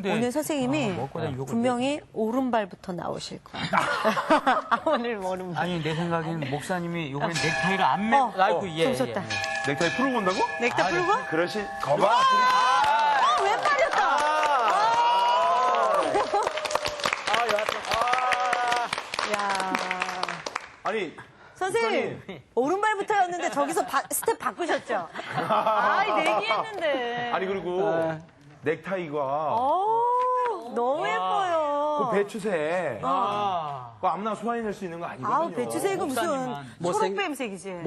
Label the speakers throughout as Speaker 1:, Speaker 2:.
Speaker 1: 오늘 선생님이 분명히 오른발부터 나오실 거예요. 오늘 오른발.
Speaker 2: 아니, 내 생각에는 목사님이 요번에 넥타이를 안 매고. 아이고,
Speaker 1: 좀 좋다.
Speaker 3: 넥타이 풀고 온다고?
Speaker 1: 넥타이 풀고?
Speaker 3: 그러시, 거봐.
Speaker 1: 왼발이었다. 야.
Speaker 3: 아니,
Speaker 1: 선생님, 오른발부터였는데 저기서 스텝 바꾸셨죠? 내기했는데.
Speaker 3: 아니, 그리고 넥타이가
Speaker 1: 너무 예뻐요.
Speaker 3: 그 배추새. 그거 아무나 소화해낼 수 있는 거 아니거든요.
Speaker 1: 아우, 배추색은 무슨 초록뱀색이지.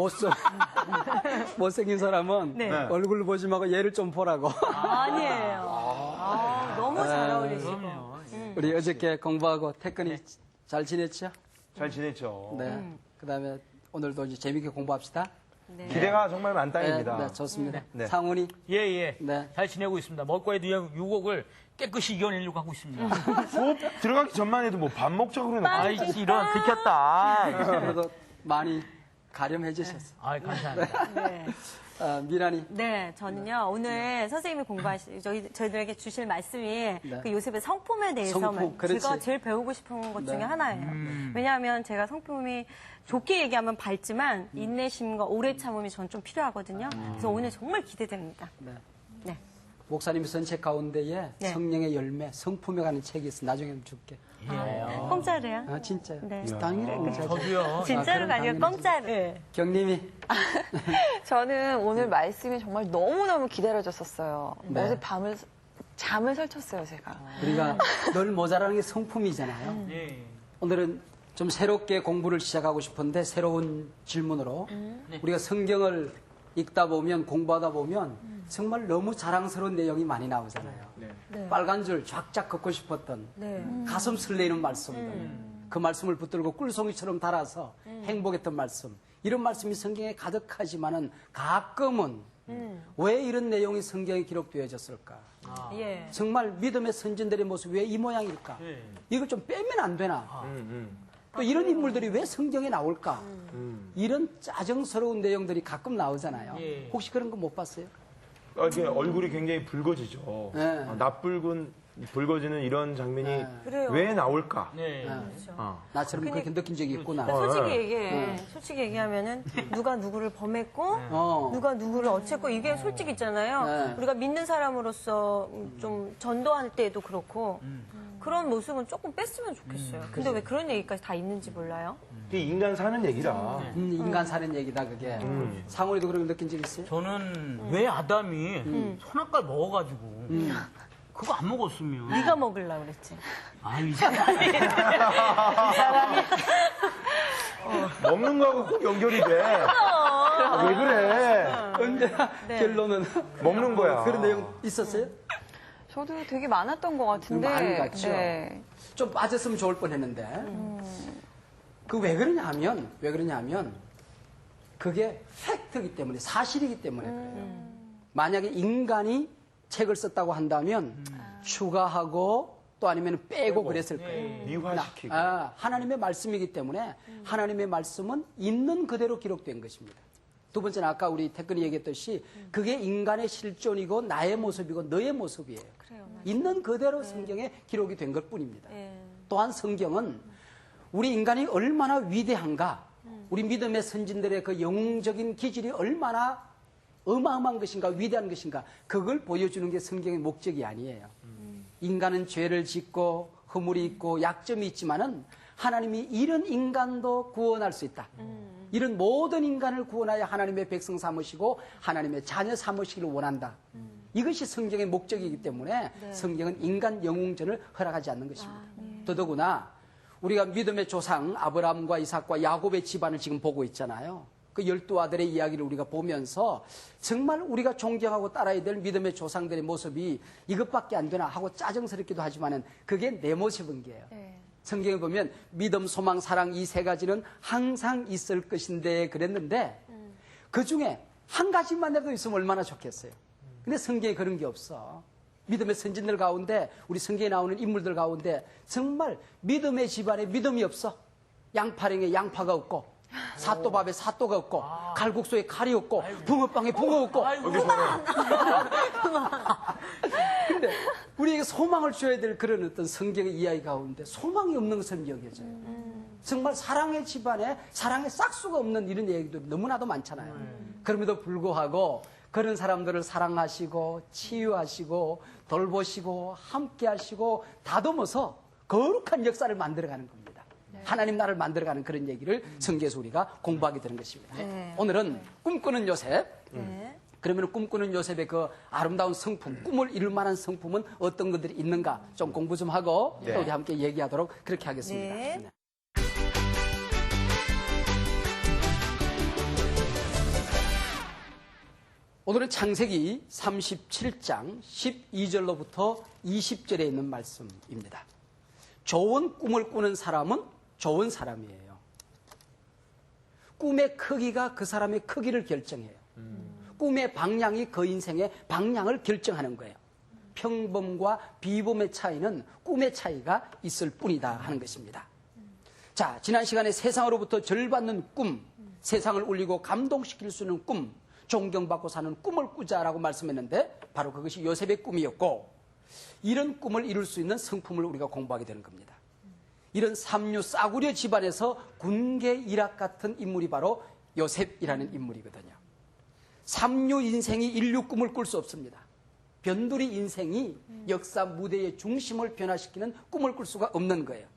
Speaker 4: 못생긴 사람은
Speaker 1: 네.
Speaker 4: 얼굴 보지 말고 얘를 좀 보라고.
Speaker 1: 아니에요. 너무 잘 어울리시고.
Speaker 4: 우리 어저께 공부하고 태근이 잘 지냈죠?
Speaker 3: 잘 지냈죠.
Speaker 4: 네. 그다음에 오늘도 이제 재밌게 공부합시다.
Speaker 1: 네.
Speaker 3: 기대가 정말 만땅입니다.
Speaker 4: 네, 좋습니다.
Speaker 3: 네.
Speaker 4: 상훈이.
Speaker 2: 예.
Speaker 4: 네.
Speaker 2: 잘 지내고 있습니다. 먹고에도 유곡을 깨끗이 이겨내려고 하고 있습니다.
Speaker 3: 수업 들어가기 전만 해도 뭐 밥 먹자고 그러네.
Speaker 2: 아이, 이런, 들켰다.
Speaker 4: 그래도 많이 가렴해지셨어.
Speaker 2: 아이, 감사합니다.
Speaker 1: 네.
Speaker 4: 미란이.
Speaker 1: 네, 저는요, 오늘 선생님이 저희들에게 주실 말씀이 그 요셉의 성품에 대해서
Speaker 4: 성품, 그렇지.
Speaker 1: 제가 제일 배우고 싶은 것 중에 하나예요. 왜냐하면 제가 성품이 좋게 얘기하면 밝지만 인내심과 오래 참음이 전 좀 필요하거든요. 그래서 오늘 정말 기대됩니다.
Speaker 4: 네.
Speaker 1: 네.
Speaker 4: 목사님 선책 가운데에
Speaker 1: 네.
Speaker 4: 성령의 열매, 성품에 관한 책이 있어. 나중에 줄게.
Speaker 1: 공짜로요?
Speaker 4: 아, 진짜요?
Speaker 1: 네.
Speaker 4: 당연히.
Speaker 2: 저도요.
Speaker 1: 진짜로가 아니라
Speaker 4: 당연히.
Speaker 1: 공짜로. 네.
Speaker 4: 경님이.
Speaker 5: 저는 오늘 말씀이 정말 너무너무 기다려졌었어요.
Speaker 4: 네.
Speaker 5: 어제 잠을 설쳤어요, 제가.
Speaker 4: 우리가 늘 모자라는 게 성품이잖아요.
Speaker 2: 예.
Speaker 4: 오늘은 좀 새롭게 공부를 시작하고 싶은데 새로운 질문으로 우리가 성경을 읽다 보면 공부하다 보면 정말 너무 자랑스러운 내용이 많이 나오잖아요.
Speaker 1: 네.
Speaker 4: 빨간 줄 쫙쫙 긋고 싶었던
Speaker 1: 네.
Speaker 4: 가슴 설레이는 말씀들 그 말씀을 붙들고 꿀송이처럼 달아서 행복했던 말씀 이런 말씀이 성경에 가득하지만은 가끔은 왜 이런 내용이 성경에 기록되어졌을까?
Speaker 1: 예.
Speaker 4: 정말 믿음의 선진들의 모습이 왜 이 모양일까? 이걸 좀 빼면 안 되나? 또 이런 인물들이 왜 성경에 나올까? 이런 짜증스러운 내용들이 가끔 나오잖아요.
Speaker 2: 예.
Speaker 4: 혹시 그런 거 못 봤어요?
Speaker 3: 이게 얼굴이 굉장히 붉어지죠.
Speaker 4: 네.
Speaker 3: 낯붉은, 붉어지는 이런 장면이
Speaker 1: 그래요.
Speaker 3: 왜 나올까?
Speaker 2: 네.
Speaker 4: 나처럼 그렇게 느낀 적이 있구나.
Speaker 1: 솔직히 얘기해. 솔직히 얘기하면은 누가 누구를 범했고 누가 누구를 어쨌고 이게 솔직히 있잖아요.
Speaker 4: 네.
Speaker 1: 우리가 믿는 사람으로서 좀 전도할 때도 그렇고 그런 모습은 조금 뺐으면 좋겠어요. 근데 왜 그런 얘기까지 다 있는지 몰라요?
Speaker 3: 이게 인간 사는 얘기라.
Speaker 4: 인간 사는 얘기다 그게. 상훈이도 그런 거 느낀 적 있어요?
Speaker 2: 저는 왜 아담이 손아까를 먹어가지고 그거 안 먹었으면.
Speaker 1: 네가 먹으려고 그랬지.
Speaker 2: 아이, 이 사람이.
Speaker 3: 먹는 거하고 꼭 연결이 돼. 왜 그래?
Speaker 4: 언제나 결론은
Speaker 3: 먹는 거야.
Speaker 4: 그런 내용 있었어요?
Speaker 5: 저도 되게 많았던 것 같은데.
Speaker 4: 많이 갔죠.
Speaker 5: 네.
Speaker 4: 좀 빠졌으면 좋을 뻔했는데 그 왜 그러냐면 그게 팩트이기 때문에 사실이기 때문에 그래요. 만약에 인간이 책을 썼다고 한다면 추가하고 또 아니면 빼고 그랬을 거예요.
Speaker 3: 미화시키고.
Speaker 4: 하나님의 말씀이기 때문에 하나님의 말씀은 있는 그대로 기록된 것입니다. 두 번째는 아까 우리 태근이 얘기했듯이 그게 인간의 실존이고 나의 모습이고 너의 모습이에요.
Speaker 1: 그래요.
Speaker 4: 있는 그대로 성경에 기록이 된 것뿐입니다.
Speaker 1: 예.
Speaker 4: 또한 성경은 우리 인간이 얼마나 위대한가, 우리 믿음의 선진들의 그 영웅적인 기질이 얼마나 어마어마한 것인가, 위대한 것인가, 그걸 보여주는 게 성경의 목적이 아니에요. 인간은 죄를 짓고 허물이 있고 약점이 있지만은 하나님이 이런 인간도 구원할 수 있다. 이런 모든 인간을 구원하여 하나님의 백성 삼으시고 하나님의 자녀 삼으시기를 원한다. 이것이 성경의 목적이기 때문에 성경은 인간 영웅전을 허락하지 않는 것입니다. 더더구나 우리가 믿음의 조상 아브라함과 이삭과 야곱의 집안을 지금 보고 있잖아요. 그 12아들의 이야기를 우리가 보면서 정말 우리가 존경하고 따라야 될 믿음의 조상들의 모습이 이것밖에 안 되나 하고 짜증스럽기도 하지만은 그게 내 모습인 게요. 성경에 보면 믿음, 소망, 사랑 이 세 가지는 항상 있을 것인데 그랬는데 그 중에 한 가지만 해도 있으면 얼마나 좋겠어요. 근데 성경에 그런 게 없어. 믿음의 선진들 가운데 우리 성경에 나오는 인물들 가운데 정말 믿음의 집안에 믿음이 없어. 양파랭에 양파가 없고 사또밥에 사또가 없고 갈국소에 칼이 없고 붕어빵에 붕어 없고 근데 우리에게 소망을 줘야 될 그런 어떤 성경의 이야기 가운데 소망이 없는 것처럼 여겨져요. 정말 사랑의 집안에 사랑의 싹수가 없는 이런 얘기도 너무나도 많잖아요. 그럼에도 불구하고 그런 사람들을 사랑하시고 치유하시고 돌보시고 함께 하시고 다듬어서 거룩한 역사를 만들어가는 겁니다. 하나님 나라를 만들어가는 그런 얘기를 성경에서 우리가 공부하게 되는 것입니다. 오늘은 꿈꾸는 요셉. 그러면 꿈꾸는 요셉의 그 아름다운 성품, 꿈을 이룰 만한 성품은 어떤 것들이 있는가 좀 공부 좀 하고 또 우리 함께 얘기하도록 그렇게 하겠습니다.
Speaker 1: 네.
Speaker 4: 오늘은 창세기 37장 12절로부터 20절에 있는 말씀입니다. 좋은 꿈을 꾸는 사람은 좋은 사람이에요. 꿈의 크기가 그 사람의 크기를 결정해요. 꿈의 방향이 그 인생의 방향을 결정하는 거예요. 평범과 비범의 차이는 꿈의 차이가 있을 뿐이다 하는 것입니다. 자, 지난 시간에 세상으로부터 절받는 꿈, 세상을 울리고 감동시킬 수 있는 꿈, 존경받고 사는 꿈을 꾸자라고 말씀했는데 바로 그것이 요셉의 꿈이었고 이런 꿈을 이룰 수 있는 성품을 우리가 공부하게 되는 겁니다. 이런 삼류 싸구려 집안에서 군계 일학 같은 인물이 바로 요셉이라는 인물이거든요. 삼류 인생이 인류 꿈을 꿀 수 없습니다. 변두리 인생이 역사 무대의 중심을 변화시키는 꿈을 꿀 수가 없는 거예요.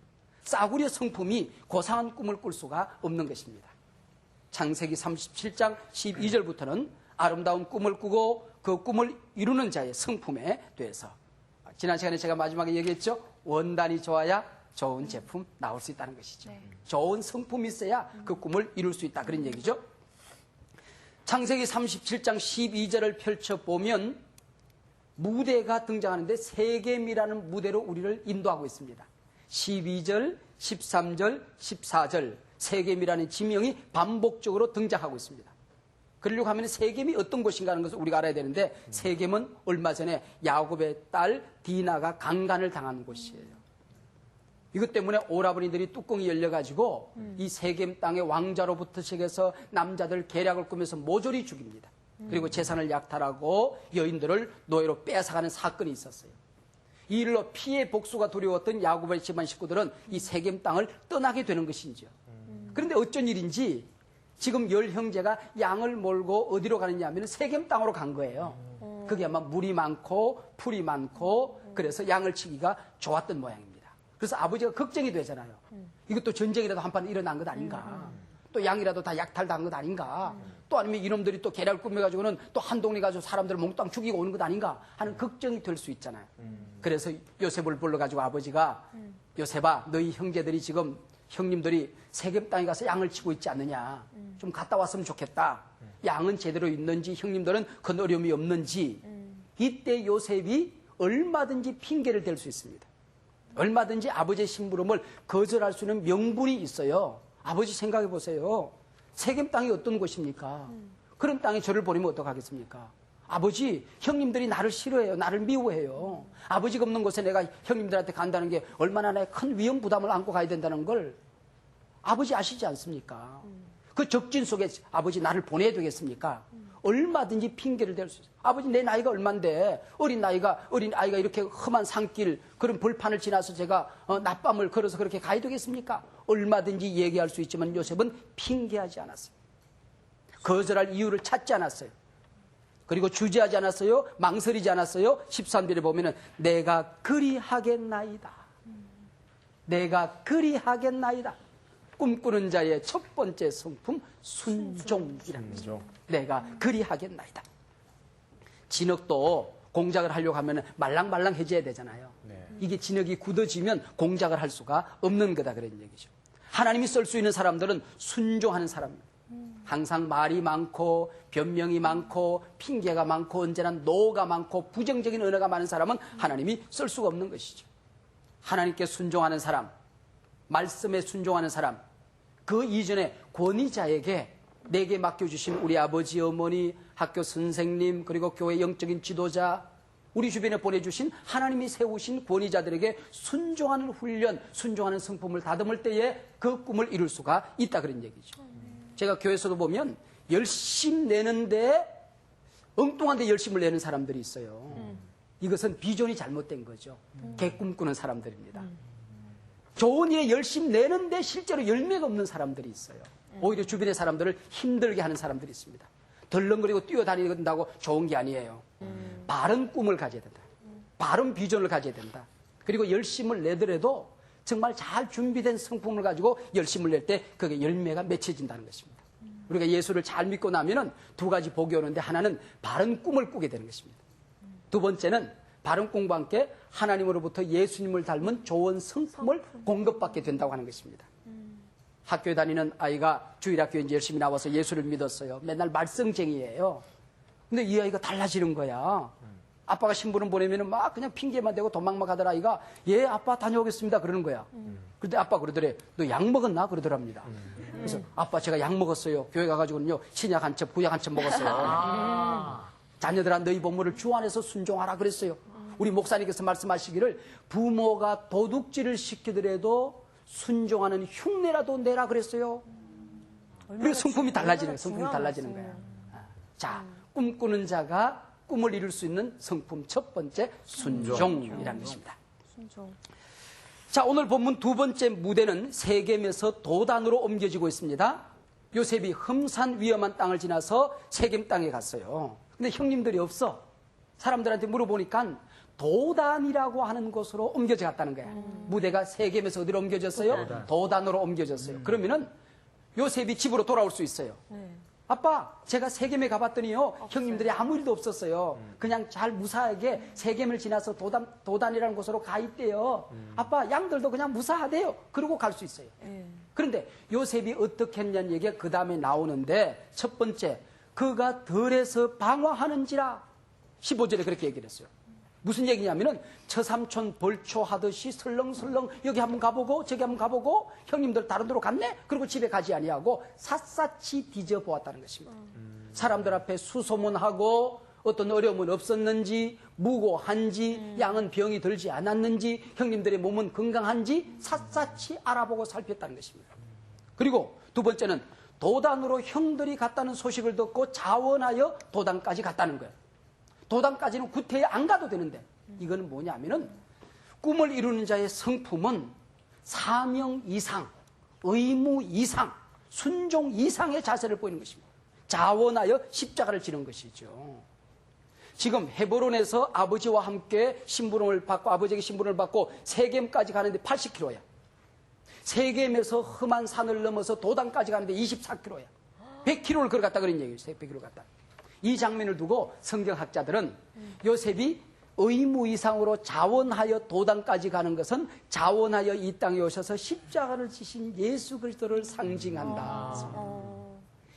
Speaker 4: 싸구려 성품이 고상한 꿈을 꿀 수가 없는 것입니다. 창세기 37장 12절부터는 아름다운 꿈을 꾸고 그 꿈을 이루는 자의 성품에 대해서 지난 시간에 제가 마지막에 얘기했죠. 원단이 좋아야 좋은 제품 나올 수 있다는 것이죠. 좋은 성품이 있어야 그 꿈을 이룰 수 있다 그런 얘기죠. 창세기 37장 12절을 펼쳐보면 무대가 등장하는데 세겜이라는 무대로 우리를 인도하고 있습니다. 12절, 13절, 14절 세겜이라는 지명이 반복적으로 등장하고 있습니다. 그러려고 하면 세겜이 어떤 곳인가 하는 것을 우리가 알아야 되는데 세겜은 얼마 전에 야곱의 딸 디나가 강간을 당한 곳이에요. 이것 때문에 오라버니들이 뚜껑이 열려가지고 이 세겜 땅의 왕자로부터 시작해서 남자들 계략을 꾸면서 모조리 죽입니다. 그리고 재산을 약탈하고 여인들을 노예로 뺏어가는 사건이 있었어요. 이 일로 피해 복수가 두려웠던 야곱의 집안 식구들은 이 세겜 땅을 떠나게 되는 것이지요. 그런데 어쩐 일인지 지금 열 형제가 양을 몰고 어디로 가느냐 하면 세겜 땅으로 간 거예요. 그게 아마 물이 많고 풀이 많고 그래서 양을 치기가 좋았던 모양입니다. 그래서 아버지가 걱정이 되잖아요. 이것도 전쟁이라도 한판 일어난 것 아닌가. 또 양이라도 다 약탈당한 것 아닌가. 또 아니면 이놈들이 또 계략을 꾸며가지고는 또 한 동네 가지고 사람들을 몽땅 죽이고 오는 것 아닌가 하는 걱정이 될 수 있잖아요. 그래서 요셉을 불러가지고 아버지가 요셉아 너희 형제들이 지금 형님들이 세겜 땅에 가서 양을 치고 있지 않느냐. 좀 갔다 왔으면 좋겠다. 양은 제대로 있는지 형님들은 큰 어려움이 없는지. 이때 요셉이 얼마든지 핑계를 댈 수 있습니다. 얼마든지 아버지의 심부름을 거절할 수 있는 명분이 있어요. 아버지 생각해 보세요. 세겜 땅이 어떤 곳입니까? 그런 땅에 저를 보내면 어떡하겠습니까? 아버지, 형님들이 나를 싫어해요. 나를 미워해요. 아버지가 없는 곳에 내가 형님들한테 간다는 게 얼마나 나의 큰 위험 부담을 안고 가야 된다는 걸 아버지 아시지 않습니까? 그 적진 속에 아버지 나를 보내야 되겠습니까? 얼마든지 핑계를 댈 수 있어요. 아버지 내 나이가 얼만데 어린 아이가 이렇게 험한 산길 그런 벌판을 지나서 제가 낮밤을 걸어서 그렇게 가야 되겠습니까? 얼마든지 얘기할 수 있지만 요셉은 핑계하지 않았어요. 거절할 이유를 찾지 않았어요. 그리고 주저하지 않았어요. 망설이지 않았어요. 13절에 보면은 내가 그리하겠나이다. 내가 그리하겠나이다. 꿈꾸는 자의 첫 번째 성품 순종이라는 거죠. 내가 그리하겠나이다. 진흙도 공작을 하려고 하면 말랑말랑해져야 되잖아요. 이게 진흙이 굳어지면 공작을 할 수가 없는 거다 그런 얘기죠. 하나님이 쓸 수 있는 사람들은 순종하는 사람입니다. 항상 말이 많고 변명이 많고 핑계가 많고 언제나 노가 많고 부정적인 언어가 많은 사람은 하나님이 쓸 수가 없는 것이죠. 하나님께 순종하는 사람, 말씀에 순종하는 사람, 그 이전에 권위자에게 내게 맡겨주신 우리 아버지, 어머니, 학교 선생님, 그리고 교회 영적인 지도자, 우리 주변에 보내주신 하나님이 세우신 권위자들에게 순종하는 훈련, 순종하는 성품을 다듬을 때에 그 꿈을 이룰 수가 있다 그런 얘기죠. 제가 교회에서도 보면 열심 내는데 엉뚱한 데 열심을 내는 사람들이 있어요. 이것은 비전이 잘못된 거죠. 개 꿈꾸는 사람들입니다. 좋은 일에 열심히 내는데 실제로 열매가 없는 사람들이 있어요. 오히려 주변의 사람들을 힘들게 하는 사람들이 있습니다. 덜렁거리고 뛰어다닌다고 좋은 게 아니에요. 바른 꿈을 가져야 된다. 바른 비전을 가져야 된다. 그리고 열심을 내더라도 정말 잘 준비된 성품을 가지고 열심을 낼 때 그게 열매가 맺혀진다는 것입니다. 우리가 예수를 잘 믿고 나면은 두 가지 복이 오는데 하나는 바른 꿈을 꾸게 되는 것입니다. 두 번째는 바른 꿈과 함께 하나님으로부터 예수님을 닮은 좋은 성품을 공급받게 된다고 하는 것입니다. 학교에 다니는 아이가 주일학교에 이제 열심히 나와서 예수를 믿었어요. 맨날 말썽쟁이에요. 근데 이 아이가 달라지는 거야. 아빠가 신부름 보내면은 막 그냥 핑계만 대고 도망만 가던 아이가 예, 아빠 다녀오겠습니다. 그러는 거야. 그런데 아빠 그러더래. 너 약 먹었나? 그러더랍니다. 그래서 아빠 제가 약 먹었어요. 교회 가가지고는요. 신약 한 첩, 구약 한 첩 먹었어요. 자녀들아 너희 부모를 주 안에서 순종하라 그랬어요. 우리 목사님께서 말씀하시기를 부모가 도둑질을 시키더라도 순종하는 흉내라도 내라 그랬어요. 그리고 성품이 달라지는 거예요. 성품이 달라지는 거예요. 자, 꿈꾸는 자가 꿈을 이룰 수 있는 성품 첫 번째 순종이라는 것입니다.
Speaker 1: 순종.
Speaker 4: 자, 오늘 본문 두 번째 무대는 세겜에서 도단으로 옮겨지고 있습니다. 요셉이 흠산 위험한 땅을 지나서 세겜 땅에 갔어요. 근데 형님들이 없어. 사람들한테 물어보니까 도단이라고 하는 곳으로 옮겨져 갔다는 거야. 무대가 세겜에서 어디로 옮겨졌어요? 도단으로 옮겨졌어요. 그러면은 요셉이 집으로 돌아올 수 있어요. 아빠, 제가 세겜에 가봤더니요, 형님들이 아무 일도 없었어요. 그냥 잘 무사하게 세겜을 지나서 도단이라는 곳으로 가 있대요. 아빠, 양들도 그냥 무사하대요. 그러고 갈 수 있어요. 그런데 요셉이 어떻게 했냐는 얘기가 그 다음에 나오는데, 첫 번째, 그가 들에서 방황하는지라 15절에 그렇게 얘기를 했어요. 무슨 얘기냐면은 처삼촌 벌초하듯이 설렁설렁 여기 한번 가보고 저기 한번 가보고 형님들 다른 데로 갔네? 그리고 집에 가지 아니하고 샅샅이 뒤져보았다는 것입니다. 사람들 앞에 수소문하고 어떤 어려움은 없었는지 무고한지 양은 병이 들지 않았는지 형님들의 몸은 건강한지 샅샅이 알아보고 살폈다는 것입니다. 그리고 두 번째는 도단으로 형들이 갔다는 소식을 듣고 자원하여 도단까지 갔다는 거예요. 도단까지는 구태에 안 가도 되는데 이거는 뭐냐면은 꿈을 이루는 자의 성품은 사명 이상, 의무 이상, 순종 이상의 자세를 보이는 것입니다. 자원하여 십자가를 지는 것이죠. 지금 헤브론에서 아버지와 함께 신분을 받고 아버지에게 신분을 받고 세겜까지 가는데 80km야. 세겜에서 험한 산을 넘어서 도단까지 가는데 24km야. 100km를 걸어갔다 그런 얘기예요. 100km 갔다. 이 장면을 두고 성경학자들은 요셉이 의무 이상으로 자원하여 도단까지 가는 것은 자원하여 이 땅에 오셔서 십자가를 지신 예수 그리스도를 상징한다.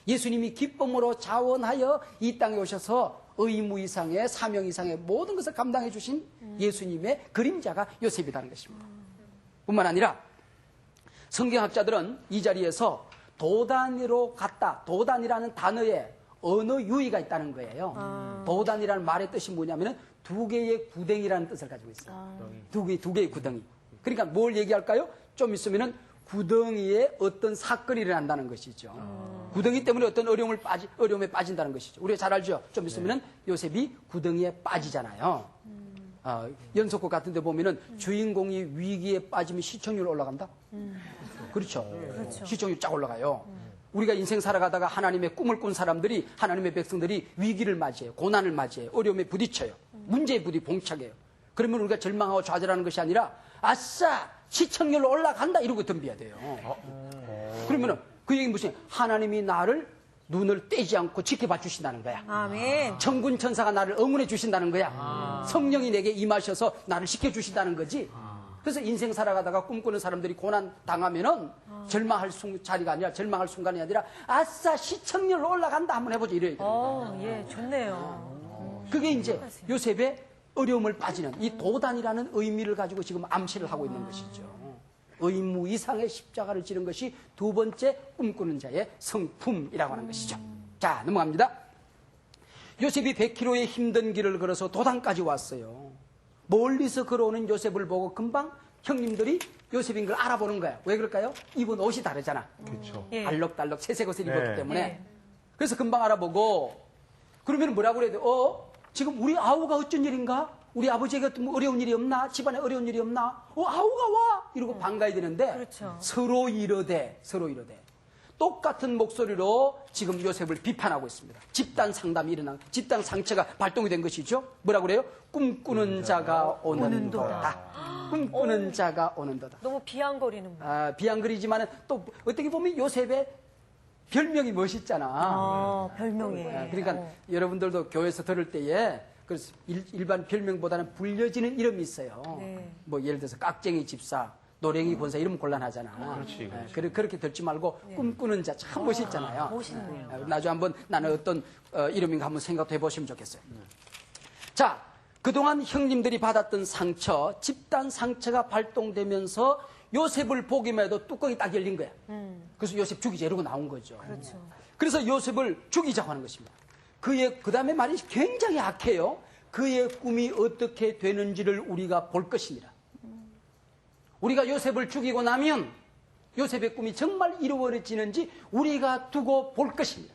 Speaker 4: 예수님이 기쁨으로 자원하여 이 땅에 오셔서 의무 이상의 사명 이상의 모든 것을 감당해 주신 예수님의 그림자가 요셉이라는 것입니다. 뿐만 아니라 성경학자들은 이 자리에서 도단으로 갔다. 도단이라는 단어에 언어 유의가 있다는 거예요. 도단이라는 말의 뜻이 뭐냐면 두 개의 구덩이라는 뜻을 가지고 있어요. 두 개의 구덩이. 그러니까 뭘 얘기할까요? 좀 있으면은 구덩이에 어떤 사건이 일어난다는 것이죠. 구덩이 때문에 어떤 어려움에 빠진다는 것이죠. 우리가 잘 알죠? 좀 있으면은 요셉이 구덩이에 빠지잖아요. 연속극 같은 데 보면은 주인공이 위기에 빠지면 시청률 올라간다? 그렇죠. 시청률 쫙 올라가요. 우리가 인생 살아가다가 하나님의 꿈을 꾼 사람들이 하나님의 백성들이 위기를 맞이해요. 고난을 맞이해요. 어려움에 부딪혀요. 문제에 봉착해요. 그러면 우리가 절망하고 좌절하는 것이 아니라 아싸 시청률 올라간다 이러고 덤벼야 돼요. 그러면 그 얘기는 무슨 하나님이 나를 눈을 떼지 않고 지켜봐 주신다는 거야.
Speaker 1: 아멘.
Speaker 4: 천군 천사가 나를 응원해 주신다는 거야. 성령이 내게 임하셔서 나를 지켜주신다는 거지. 그래서 인생 살아가다가 꿈꾸는 사람들이 고난 당하면은 절망할 자리가 아니라 절망할 순간이 아니라 아싸 시청률 올라간다 한번 해보자 이래야 돼요.
Speaker 1: 예, 좋네요.
Speaker 4: 그게 이제 요셉의 어려움을 빠지는 이 도단이라는 의미를 가지고 지금 암시를 하고 있는 것이죠. 의무 이상의 십자가를 지는 것이 두 번째 꿈꾸는 자의 성품이라고 하는 것이죠. 자, 넘어갑니다. 요셉이 100km의 힘든 길을 걸어서 도단까지 왔어요. 멀리서 걸어오는 요셉을 보고 금방 형님들이 요셉인 걸 알아보는 거야. 왜 그럴까요? 입은 옷이 다르잖아.
Speaker 3: 그렇죠.
Speaker 1: 예.
Speaker 4: 알록달록 새색 옷을 입었기
Speaker 3: 네.
Speaker 4: 때문에.
Speaker 1: 예.
Speaker 4: 그래서 금방 알아보고 그러면 뭐라고 그래야 돼? 지금 우리 아우가 어쩐 일인가? 우리 아버지에게 뭐 어려운 일이 없나? 집안에 어려운 일이 없나? 아우가 와! 이러고 반가야 되는데
Speaker 1: 그렇죠.
Speaker 4: 서로 이러되 똑같은 목소리로 지금 요셉을 비판하고 있습니다. 집단 상담이 집단 상처가 발동이 된 것이죠. 뭐라 그래요? 꿈꾸는 자가 오는도다. 꿈꾸는 자가 오는도다.
Speaker 1: 너무 비아냥거리는 분.
Speaker 4: 비아냥거리지만 또 어떻게 보면 요셉의 별명이 멋있잖아.
Speaker 1: 별명이에요.
Speaker 4: 그러니까 여러분들도 교회에서 들을 때에 그래서 일반 별명보다는 불려지는 이름이 있어요.
Speaker 1: 네.
Speaker 4: 뭐 예를 들어서 깍쟁이 집사, 노랭이 권사 이름 곤란하잖아.
Speaker 3: 그렇지.
Speaker 4: 그렇게 들지 말고 꿈꾸는 자 참 멋있잖아요.
Speaker 1: 멋있네요.
Speaker 4: 나중에 한번 나는 어떤 이름인가 한번 생각해 보시면 좋겠어요. 자, 그동안 형님들이 받았던 상처, 집단 상처가 발동되면서 요셉을 보기만 해도 뚜껑이 딱 열린 거야. 그래서 요셉 죽이자 이러고 나온 거죠.
Speaker 1: 그렇죠.
Speaker 4: 그래서 요셉을 죽이자고 하는 것입니다. 그 다음에 말이 굉장히 악해요. 그의 꿈이 어떻게 되는지를 우리가 볼 것입니다. 우리가 요셉을 죽이고 나면 요셉의 꿈이 정말 이루어지는지 우리가 두고 볼 것입니다.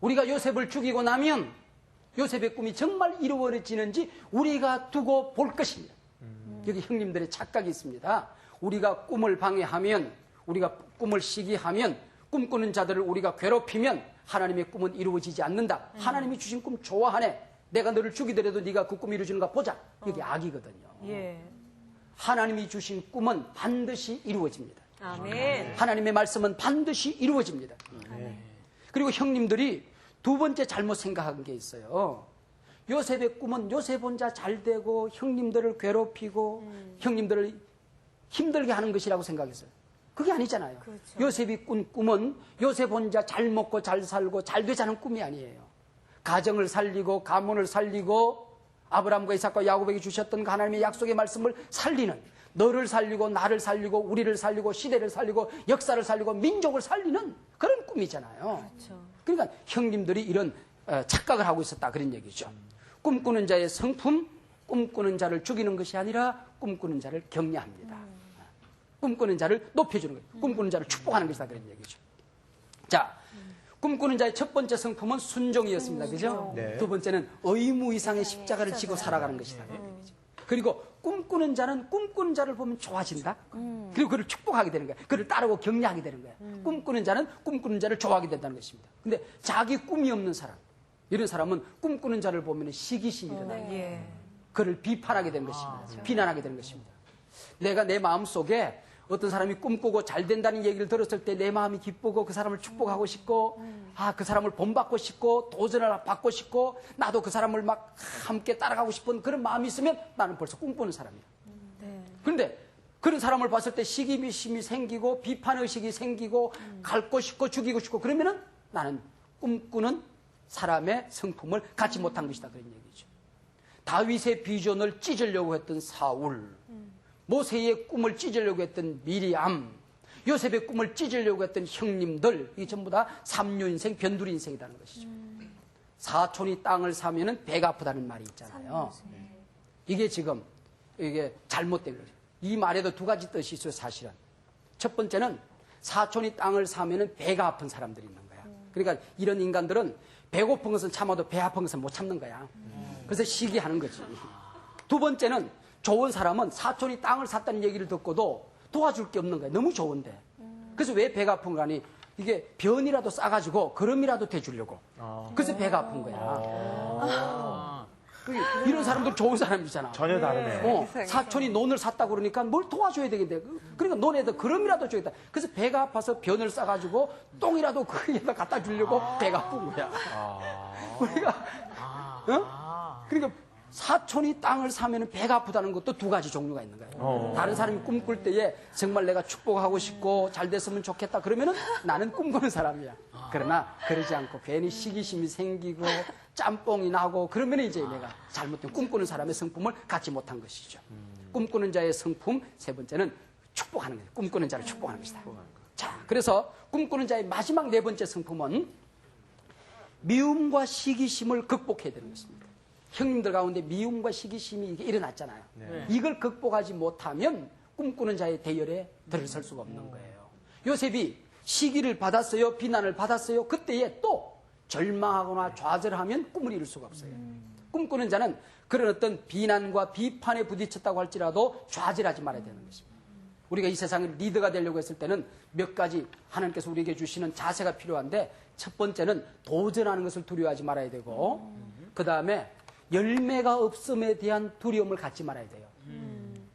Speaker 4: 우리가 요셉을 죽이고 나면 요셉의 꿈이 정말 이루어지는지 우리가 두고 볼 것입니다. 여기 형님들의 착각이 있습니다. 우리가 꿈을 방해하면, 우리가 꿈을 시기하면, 꿈꾸는 자들을 우리가 괴롭히면 하나님의 꿈은 이루어지지 않는다. 하나님이 주신 꿈 좋아하네. 내가 너를 죽이더라도 네가 그 꿈 이루어지는가 보자. 이게 악이거든요.
Speaker 1: 예.
Speaker 4: 하나님이 주신 꿈은 반드시 이루어집니다.
Speaker 1: 아멘.
Speaker 4: 하나님의 말씀은 반드시 이루어집니다. 그리고 형님들이 두 번째 잘못 생각한 게 있어요. 요셉의 꿈은 요셉 혼자 잘 되고 형님들을 괴롭히고 형님들을 힘들게 하는 것이라고 생각했어요. 그게 아니잖아요.
Speaker 1: 그렇죠.
Speaker 4: 요셉이 꾼 꿈은 요셉 혼자 잘 먹고 잘 살고 잘 되자는 꿈이 아니에요. 가정을 살리고 가문을 살리고 아브라함과 이삭과 야곱에게 주셨던 그 하나님의 약속의 말씀을 살리는, 너를 살리고 나를 살리고 우리를 살리고 시대를 살리고 역사를 살리고 민족을 살리는 그런 꿈이잖아요.
Speaker 1: 그렇죠.
Speaker 4: 그러니까 형님들이 이런 착각을 하고 있었다 그런 얘기죠. 꿈꾸는 자의 성품, 꿈꾸는 자를 죽이는 것이 아니라 꿈꾸는 자를 격려합니다. 꿈꾸는 자를 높여주는 거예요. 꿈꾸는 자를 축복하는 것이다 그런 얘기죠. 자, 꿈꾸는 자의 첫 번째 성품은 순종이었습니다. 그죠?
Speaker 3: 네.
Speaker 4: 두 번째는 의무 이상의 십자가를 지고 살아가는 것이다. 그리고 꿈꾸는 자는 꿈꾸는 자를 보면 좋아진다. 그리고 그를 축복하게 되는 거야. 그를 따르고 격려하게 되는 거야. 꿈꾸는 자는 꿈꾸는 자를 좋아하게 된다는 것입니다. 근데 자기 꿈이 없는 사람, 이런 사람은 꿈꾸는 자를 보면 시기심이 일어나요.
Speaker 1: 예.
Speaker 4: 그를 비판하게 되는 것입니다. 비난하게 되는 것입니다. 내가 내 마음속에 어떤 사람이 꿈꾸고 잘 된다는 얘기를 들었을 때 내 마음이 기쁘고 그 사람을 축복하고 싶고 그 사람을 본받고 싶고 도전을 받고 싶고 나도 그 사람을 막 함께 따라가고 싶은 그런 마음이 있으면 나는 벌써 꿈꾸는 사람이야. 그런데 그런 사람을 봤을 때 시기심이 생기고 비판의식이 생기고 갉고 싶고 죽이고 싶고 그러면은 나는 꿈꾸는 사람의 성품을 갖지 못한 것이다 그런 얘기죠. 다윗의 비전을 찢으려고 했던 사울, 모세의 꿈을 찢으려고 했던 미리암, 요셉의 꿈을 찢으려고 했던 형님들, 이게 전부 다 삼류인생, 변두리 인생이라는 것이죠. 사촌이 땅을 사면은 배가 아프다는 말이 있잖아요. 이게 지금 이게 잘못된 거죠. 이 말에도 두 가지 뜻이 있어요, 사실은. 첫 번째는 사촌이 땅을 사면은 배가 아픈 사람들이 있는 거야. 그러니까 이런 인간들은 배고픈 것은 참아도 배 아픈 것은 못 참는 거야. 그래서 시기하는 거지. 두 번째는 좋은 사람은 사촌이 땅을 샀다는 얘기를 듣고도 도와줄 게 없는 거야. 너무 좋은데. 그래서 왜 배가 아픈 거니? 이게 변이라도 싸가지고 걸음이라도 대주려고. 그래서 배가 아픈 거야. 이런 사람들 좋은 사람이잖아.
Speaker 3: 전혀 다르네.
Speaker 4: 사촌이 논을 샀다고 그러니까 뭘 도와줘야 되겠대. 그러니까 논에다 걸음이라도 줘야겠다. 그래서 배가 아파서 변을 싸가지고 똥이라도 거기에다 갖다 주려고 배가 아픈 거야. 우리가, 그러니까 사촌이 땅을 사면 배가 아프다는 것도 두 가지 종류가 있는 거예요. 다른 사람이 꿈꿀 때에 정말 내가 축복하고 싶고 잘 됐으면 좋겠다 그러면은 나는 꿈꾸는 사람이야. 그러나 그러지 않고 괜히 시기심이 생기고 짬뽕이 나고 그러면 이제 내가 잘못된 꿈꾸는 사람의 성품을 갖지 못한 것이죠. 꿈꾸는 자의 성품 세 번째는 축복하는 거예요. 꿈꾸는 자를 축복하는 것이다. 자, 그래서 꿈꾸는 자의 마지막 네 번째 성품은 미움과 시기심을 극복해야 되는 것입니다. 형님들 가운데 미움과 시기심이 이게 일어났잖아요. 이걸 극복하지 못하면 꿈꾸는 자의 대열에 들어설 수가 없는 거예요. 요셉이 시기를 받았어요. 비난을 받았어요. 그때에 또 절망하거나 좌절하면 꿈을 이룰 수가 없어요. 꿈꾸는 자는 그런 어떤 비난과 비판에 부딪혔다고 할지라도 좌절하지 말아야 되는 것입니다. 우리가 이 세상의 리더가 되려고 했을 때는 몇 가지 하나님께서 우리에게 주시는 자세가 필요한데 첫 번째는 도전하는 것을 두려워하지 말아야 되고 그 다음에 열매가 없음에 대한 두려움을 갖지 말아야 돼요.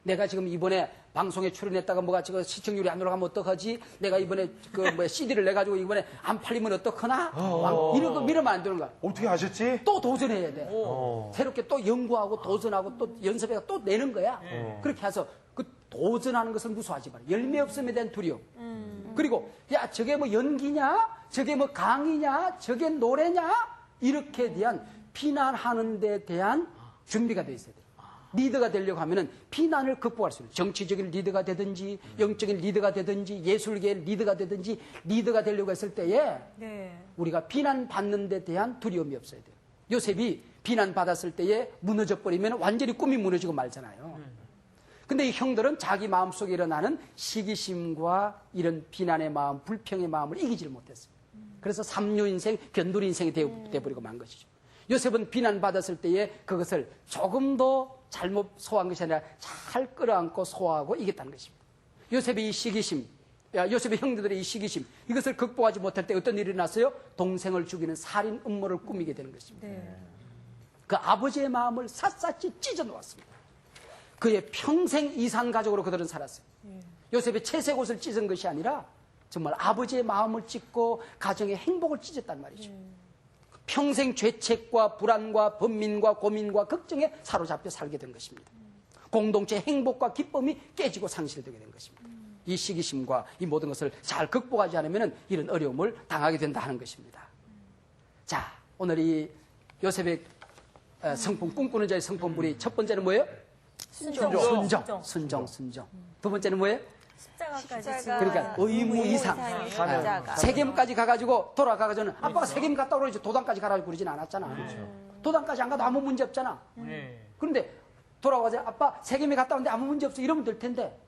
Speaker 4: 내가 지금 이번에 방송에 출연했다가 뭐가 지금 시청률이 안 올라가면 어떡하지? 내가 이번에 CD를 내가지고 이번에 안 팔리면 어떡하나? 이런 거 밀으면 안 되는 거야.
Speaker 3: 어떻게 아셨지?
Speaker 4: 또 도전해야 돼. 새롭게 또 연구하고 도전하고 또 연습해서 또 내는 거야. 그렇게 해서 그 도전하는 것을 무서워하지 마라. 열매 없음에 대한 두려움. 그리고 야 저게 뭐 연기냐? 저게 뭐 강의냐? 저게 노래냐? 이렇게 대한 비난하는 데 대한 준비가 돼 있어야 돼. 리더가 되려고 하면은 비난을 극복할 수 있는 정치적인 리더가 되든지 영적인 리더가 되든지 예술계의 리더가 되든지 리더가 되려고 했을 때에 우리가 비난받는 데 대한 두려움이 없어야 돼요. 요셉이 비난받았을 때에 무너져 버리면 완전히 꿈이 무너지고 말잖아요. 근데 이 형들은 자기 마음속에 일어나는 시기심과 이런 비난의 마음, 불평의 마음을 이기지를 못했어요. 그래서 삼류 인생, 변두리 인생이 되어버리고 만 것이죠. 요셉은 비난받았을 때에 그것을 조금 더 잘못 소화한 것이 아니라 잘 끌어안고 소화하고 이겼다는 것입니다. 요셉의 이 시기심, 요셉의 형제들의 이 시기심, 이것을 극복하지 못할 때 어떤 일이 일어났어요? 동생을 죽이는 살인 음모를 꾸미게 되는 것입니다. 그 아버지의 마음을 샅샅이 찢어 놓았습니다. 그의 평생 이산 가족으로 그들은 살았어요. 요셉의 채색 옷을 찢은 것이 아니라 정말 아버지의 마음을 찢고 가정의 행복을 찢었단 말이죠. 평생 죄책과 불안과 번민과 고민과 걱정에 사로잡혀 살게 된 것입니다. 공동체의 행복과 기쁨이 깨지고 상실되게 된 것입니다. 이 시기심과 이 모든 것을 잘 극복하지 않으면 이런 어려움을 당하게 된다 하는 것입니다. 자, 오늘 이 요셉의 성품, 꿈꾸는 자의 성품물이 첫 번째는 뭐예요? 순종. 두 번째는 뭐예요?
Speaker 1: 십자가까지.
Speaker 4: 그러니까 의무 이상. 세겜까지 가가지고 돌아가가지고는 아빠가 세겜 갔다 그러지 도당까지 가라고 그러진 않았잖아. 도당까지 안 가도 아무 문제 없잖아. 그런데 돌아가서 아빠 세겜에 갔다 왔는데 아무 문제 없어 이러면 될 텐데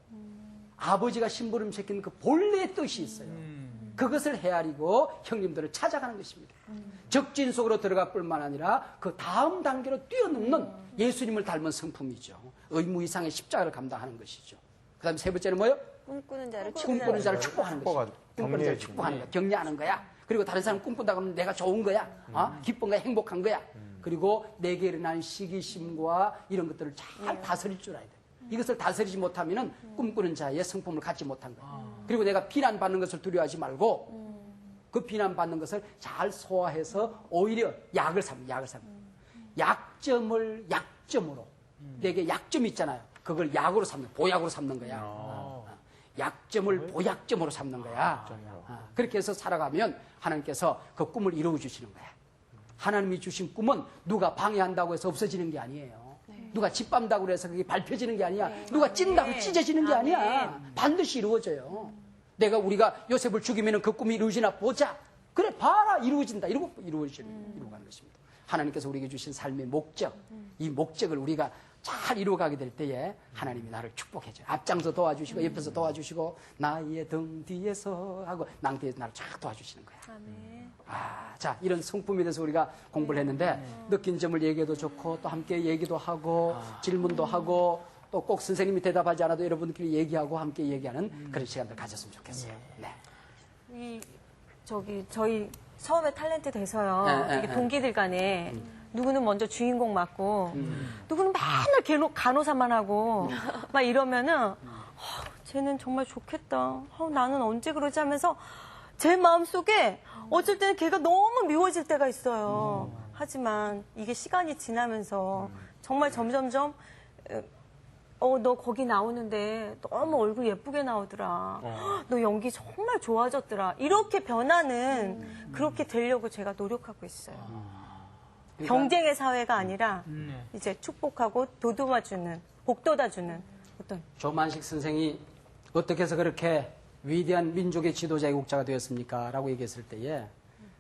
Speaker 4: 아버지가 심부름시킨 그 본래의 뜻이 있어요. 그것을 헤아리고 형님들을 찾아가는 것입니다. 적진 속으로 들어갈 뿐만 아니라 그 다음 단계로 뛰어넘는 예수님을 닮은 성품이죠. 의무 이상의 십자가를 감당하는 것이죠. 그 다음에 세 번째는 뭐예요?
Speaker 5: 꿈꾸는 자를
Speaker 4: 꿈꾸는 자를 축복하는 것이죠. 꿈꾸는 자를 축복하는 거야. 격려하는 거야. 그리고 다른 사람 꿈꾼다 그러면 내가 좋은 거야. 기쁜 거야. 행복한 거야. 그리고 내게 일어난 시기심과 이런 것들을 잘 다스릴 줄 알아야 돼. 이것을 다스리지 못하면 꿈꾸는 자의 성품을 갖지 못한 거야. 그리고 내가 비난받는 것을 두려워하지 말고 그 비난받는 것을 잘 소화해서 오히려 약을 삼는. 약점을 약점으로. 내게 약점이 있잖아요. 그걸 약으로 삼는, 보약으로 삼는 거야. 약점을 보약점으로 삼는 거야. 그렇게 해서 살아가면 하나님께서 그 꿈을 이루어 주시는 거야. 하나님이 주신 꿈은 누가 방해한다고 해서 없어지는 게 아니에요. 누가 짓밟는다고 해서 그게 밟혀지는 게 아니야. 누가 찐다고 찢어지는 게 아니야. 반드시 이루어져요. 우리가 요셉을 죽이면 그 꿈이 이루어지나 보자. 그래 봐라 이루어진다. 이러고 가는 것입니다. 하나님께서 우리에게 주신 삶의 목적, 이 목적을 우리가 잘 이루어가게 될 때에 하나님이 나를 축복해줘요. 앞장서 도와주시고 옆에서 도와주시고 나의 등 뒤에서 하고 낭대에서 나를 쫙 도와주시는 거야. 자, 이런 성품에 대해서 우리가 공부를 했는데 느낀 점을 얘기해도 좋고 또 함께 얘기도 하고 질문도 하고 또 꼭 선생님이 대답하지 않아도 여러분들끼리 얘기하고 함께 얘기하는 그런 시간들 가졌으면 좋겠어요. 네.
Speaker 1: 저희 처음에 탤런트 돼서요. 이게 동기들 간에 누구는 먼저 주인공 맡고 누구는 맨날 간호사만 하고 막 이러면은 쟤는 정말 좋겠다. 나는 언제 그러지 하면서 제 마음속에 어쩔 때는 걔가 너무 미워질 때가 있어요. 하지만 이게 시간이 지나면서 정말 점점점 너 거기 나오는데 너무 얼굴 예쁘게 나오더라. 너 연기 정말 좋아졌더라. 이렇게 변하는 그렇게 되려고 제가 노력하고 있어요. 경쟁의 사회가 아니라 이제 축복하고 도와주는, 복돋아주는 어떤.
Speaker 4: 조만식 선생이 어떻게 해서 그렇게 위대한 민족의 지도자의 국자가 되었습니까? 라고 얘기했을 때에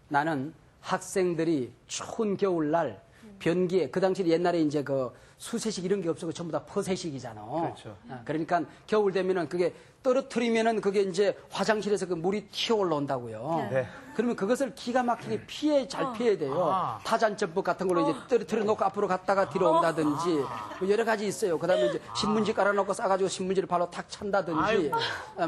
Speaker 4: 나는 학생들이 추운 겨울날 변기에 그 당시 옛날에 이제 그 수세식 이런 게 없었고 전부 다 퍼세식이잖아.
Speaker 3: 그렇죠.
Speaker 4: 그러니까 겨울 되면은 그게 떨어뜨리면은 그게 이제 화장실에서 그 물이 튀어 올라온다고요.
Speaker 3: 네.
Speaker 4: 그러면 그것을 기가 막히게 잘 피해야 돼요. 타잔점법 같은 걸로 이제 떨어뜨려 놓고 앞으로 갔다가 뒤로 온다든지 뭐 여러 가지 있어요. 그다음에 이제 신문지 깔아놓고 싸가지고 신문지를 발로 탁 찬다든지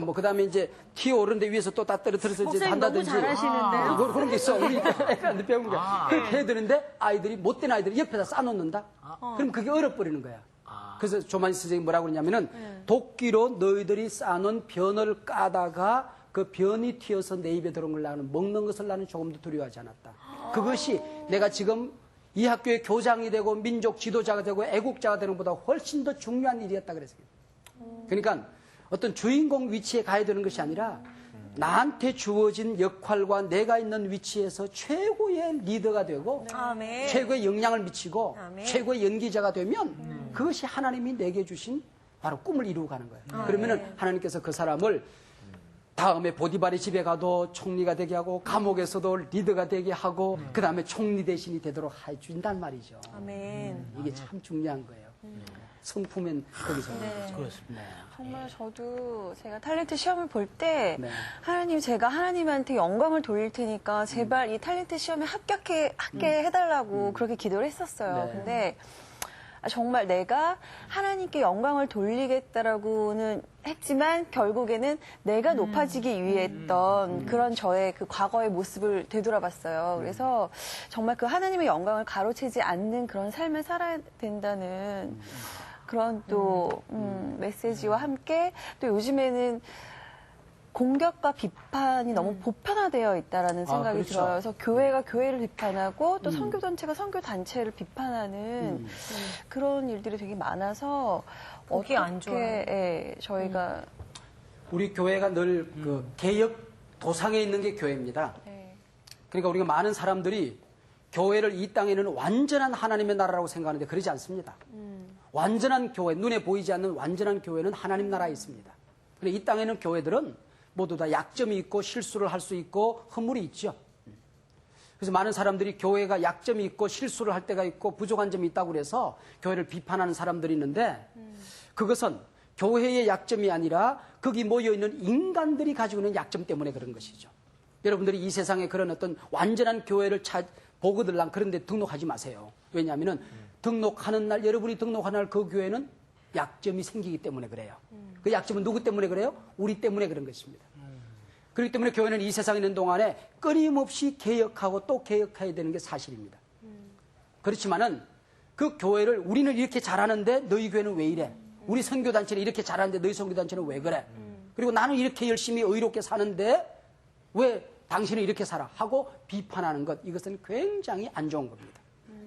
Speaker 4: 뭐 그다음에 이제 튀어 오르는데 위에서 또 다 떨어뜨려서 이제
Speaker 1: 목사님
Speaker 4: 한다든지
Speaker 1: 너무 잘하시는데요?
Speaker 4: 그런 게 있어. 우리 애들한테 배운 게 그렇게 해야 되는데 아이들이 못된 아이들이 옆에다 싸놓는다. 그럼 그게 얼어버리는 거야. 그래서 조만희 선생님이 뭐라고 그러냐면은 도끼로 너희들이 싸놓은 변을 까다가 그 변이 튀어서 내 입에 들어온 걸 나는 먹는 것을 나는 조금도 두려워하지 않았다. 그것이 내가 지금 이 학교의 교장이 되고 민족 지도자가 되고 애국자가 되는 것보다 훨씬 더 중요한 일이었다 그랬어요. 그러니까 어떤 주인공 위치에 가야 되는 것이 아니라 나한테 주어진 역할과 내가 있는 위치에서 최고의 리더가 되고
Speaker 1: 아멘.
Speaker 4: 최고의 영향을 미치고
Speaker 1: 아멘.
Speaker 4: 최고의 연기자가 되면 그것이 하나님이 내게 주신 바로 꿈을 이루고 가는 거예요. 그러면은 하나님께서 그 사람을 다음에 보디발의 집에 가도 총리가 되게 하고 감옥에서도 리더가 되게 하고 그 다음에 총리 대신이 되도록 해준단 말이죠.
Speaker 1: 아멘.
Speaker 4: 이게 참 중요한 거예요. 성품은 거기서.
Speaker 2: 그렇습니다.
Speaker 5: 정말 저도 제가 탤런트 시험을 볼 때
Speaker 4: 네.
Speaker 5: 하나님 제가 하나님한테 영광을 돌릴 테니까 제발 이 탤런트 시험에 합격하게 해달라고 그렇게 기도를 했었어요.
Speaker 4: 네.
Speaker 5: 근데 정말 내가 하나님께 영광을 돌리겠다라고는 했지만 결국에는 내가 높아지기 위해 했던 그런 저의 그 과거의 모습을 되돌아봤어요. 그래서 정말 그 하나님의 영광을 가로채지 않는 그런 삶을 살아야 된다는 그런 또 메시지와 함께 또 요즘에는 공격과 비판이 너무 보편화되어 있다라는 생각이
Speaker 4: 그렇죠.
Speaker 5: 들어요. 그래서 교회가 교회를 비판하고 또 선교단체가 선교단체를 비판하는 그런 일들이 되게 많아서
Speaker 1: 보기 안 좋아요.
Speaker 5: 예, 저희가
Speaker 4: 우리 교회가 늘 그 개혁 도상에 있는 게 교회입니다.
Speaker 5: 예,
Speaker 4: 그러니까 우리가 많은 사람들이 교회를 이 땅에는 완전한 하나님의 나라라고 생각하는데 그러지 않습니다. 완전한 교회, 눈에 보이지 않는 완전한 교회는 하나님 나라에 있습니다. 그런데 이 땅에는 교회들은 모두 다 약점이 있고 실수를 할 수 있고 허물이 있죠. 그래서 많은 사람들이 교회가 약점이 있고 실수를 할 때가 있고 부족한 점이 있다고 그래서 교회를 비판하는 사람들이 있는데 그것은 교회의 약점이 아니라 거기 모여있는 인간들이 가지고 있는 약점 때문에 그런 것이죠. 여러분들이 이 세상에 그런 어떤 완전한 교회를 보거들랑 그런 데 등록하지 마세요. 왜냐하면 등록하는 날, 여러분이 등록하는 날 그 교회는 약점이 생기기 때문에 그래요. 그 약점은 누구 때문에 그래요? 우리 때문에 그런 것입니다. 그렇기 때문에 교회는 이 세상에 있는 동안에 끊임없이 개혁하고 또 개혁해야 되는 게 사실입니다. 그렇지만은 그 교회를 우리는 이렇게 잘하는데 너희 교회는 왜 이래? 우리 선교단체는 이렇게 잘하는데 너희 선교단체는 왜 그래? 그리고 나는 이렇게 열심히 의롭게 사는데 왜 당신은 이렇게 살아? 하고 비판하는 것, 이것은 굉장히 안 좋은 겁니다.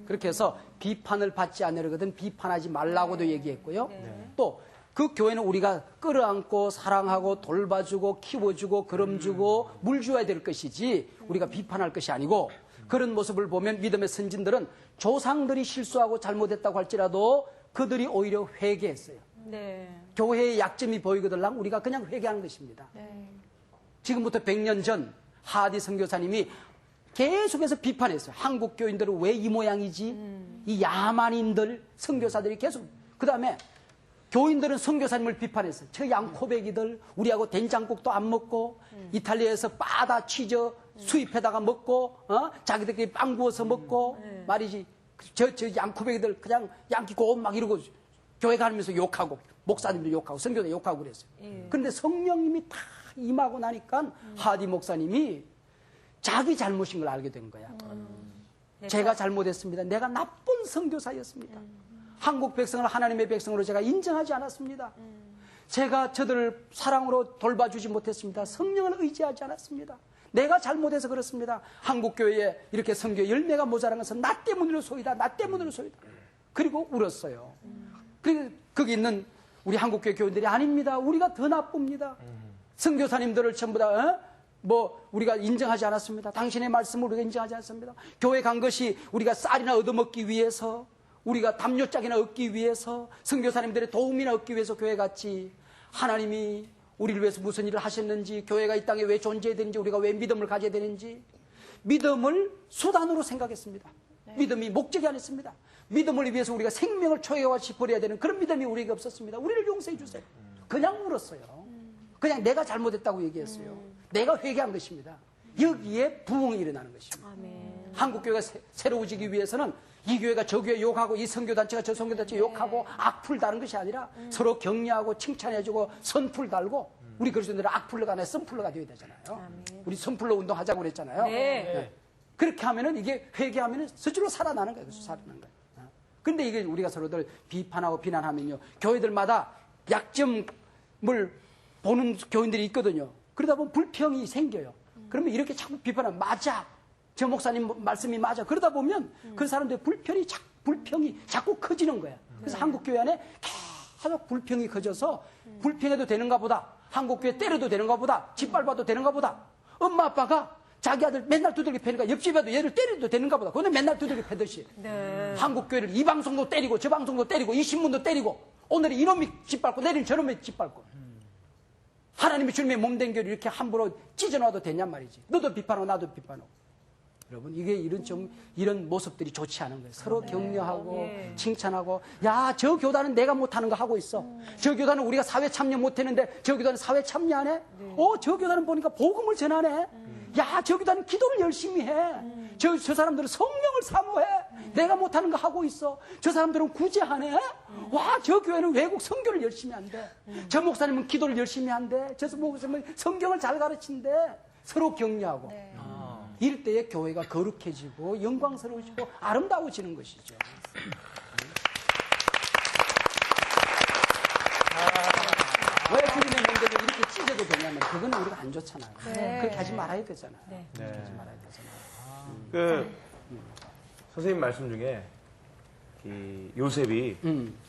Speaker 4: 그렇게 해서 비판을 받지 않으려거든 비판하지 말라고도 얘기했고요. 또 그 교회는 우리가 끌어안고 사랑하고 돌봐주고 키워주고 거름주고 물 주어야 될 것이지 우리가 비판할 것이 아니고 그런 모습을 보면 믿음의 선진들은 조상들이 실수하고 잘못했다고 할지라도 그들이 오히려 회개했어요.
Speaker 1: 네.
Speaker 4: 교회의 약점이 보이거들랑 우리가 그냥 회개하는 것입니다. 지금부터 100년 전 하디 선교사님이 계속해서 비판했어요. 한국 교인들은 왜 이 모양이지? 이 야만인들, 선교사들이 계속. 그 다음에 교인들은 선교사님을 비판했어요. 저 양코배기들 우리하고 된장국도 안 먹고 이탈리아에서 바다 치즈 수입해다가 먹고 자기들끼리 빵 구워서 먹고 말이지. 저 양코배기들 그냥 양키고 막 이러고 교회 가면서 욕하고 목사님도 욕하고 선교도 욕하고 그랬어요. 그런데 성령님이 다 임하고 나니까 하디 목사님이 자기 잘못인 걸 알게 된 거야. 제가 잘못했습니다. 내가 나쁜 선교사였습니다. 한국 백성을 하나님의 백성으로 제가 인정하지 않았습니다. 제가 저들을 사랑으로 돌봐주지 못했습니다. 성령을 의지하지 않았습니다. 내가 잘못해서 그렇습니다. 한국 교회에 이렇게 선교 열매가 모자란 것은 나 때문으로 소이다. 나 때문으로 소이다. 그리고 울었어요. 그리고 거기 있는 우리 한국교회 교인들이 아닙니다. 우리가 더 나쁩니다. 선교사님들을 전부 다 우리가 인정하지 않았습니다. 당신의 말씀을 우리가 인정하지 않습니다. 교회 간 것이 우리가 쌀이나 얻어먹기 위해서 우리가 담요짝이나 얻기 위해서 선교사님들의 도움이나 얻기 위해서 교회 갔지. 하나님이 우리를 위해서 무슨 일을 하셨는지 교회가 이 땅에 왜 존재해야 되는지 우리가 왜 믿음을 가져야 되는지 믿음을 수단으로 생각했습니다. 믿음이 목적이 아니었습니다. 믿음을 위해서 우리가 생명을 초회하시 버려야 되는 그런 믿음이 우리에게 없었습니다. 우리를 용서해 주세요. 그냥 울었어요. 그냥 내가 잘못했다고 얘기했어요. 내가 회개한 것입니다. 여기에 부흥이 일어나는 것입니다.
Speaker 1: 아멘.
Speaker 4: 한국교회가 새로워지기 위해서는 이 교회가 저 교회 욕하고 이 선교단체가 저 선교단체 욕하고 악플 다는 것이 아니라 서로 격려하고 칭찬해주고 선풀 달고 우리 그리스도인들은 악플러가 아니라 선풀러가 되어야 되잖아요. 우리 선풀러 운동하자고 그랬잖아요.
Speaker 1: 네.
Speaker 4: 그렇게 하면은 이게 회개하면은 스스로 살아나는 거예요. 살아나는 거예요. 근데 이게 우리가 서로들 비판하고 비난하면요. 교회들마다 약점을 보는 교인들이 있거든요. 그러다 보면 불평이 생겨요. 그러면 이렇게 자꾸 비판하면 맞아. 저 목사님 말씀이 맞아. 그러다 보면 그 사람들의 불평이 자꾸 커지는 거야. 그래서 한국교회 안에 계속 불평이 커져서 불평해도 되는가 보다. 한국교회 때려도 되는가 보다. 짓밟아도 되는가 보다. 엄마 아빠가 자기 아들 맨날 두들겨 패니까 옆집에도 얘를 때려도 되는가 보다. 그런데 맨날 두들겨 패듯이.
Speaker 1: 네.
Speaker 4: 한국교회를 이 방송도 때리고 저 방송도 때리고 이 신문도 때리고 오늘은 이놈이 짓밟고 내일은 저놈이 짓밟고. 하나님이 주님의 몸된 교회를 이렇게 함부로 찢어놔도 되냔 말이지. 너도 비판하고 나도 비판하고. 여러분 이게 이런 모습들이 좋지 않은 거예요. 서로 격려하고 칭찬하고 야, 저 교단은 내가 못하는 거 하고 있어. 저 교단은 우리가 사회 참여 못했는데 저 교단은 사회 참여하네. 저 교단은 보니까 복음을 전하네. 야, 저 교단은 기도를 열심히 해. 저 사람들은 성령을 사모해. 내가 못하는 거 하고 있어. 저 사람들은 구제하네. 와, 저 교회는 외국 선교를 열심히 한대. 저 목사님은 기도를 열심히 한대. 저 목사님은 성경을 잘 가르친대. 서로 격려하고. 이럴 때에 교회가 거룩해지고 영광스러워지고 아름다워지는 것이죠. 왜 주님의 몸대로 이렇게 찢어도 되냐면 그거는 우리가 안 좋잖아요. 그렇게 하지 말아야 되잖아요. 그렇게 하지 말아야 되잖아요.
Speaker 3: 선생님 말씀 중에 이 요셉이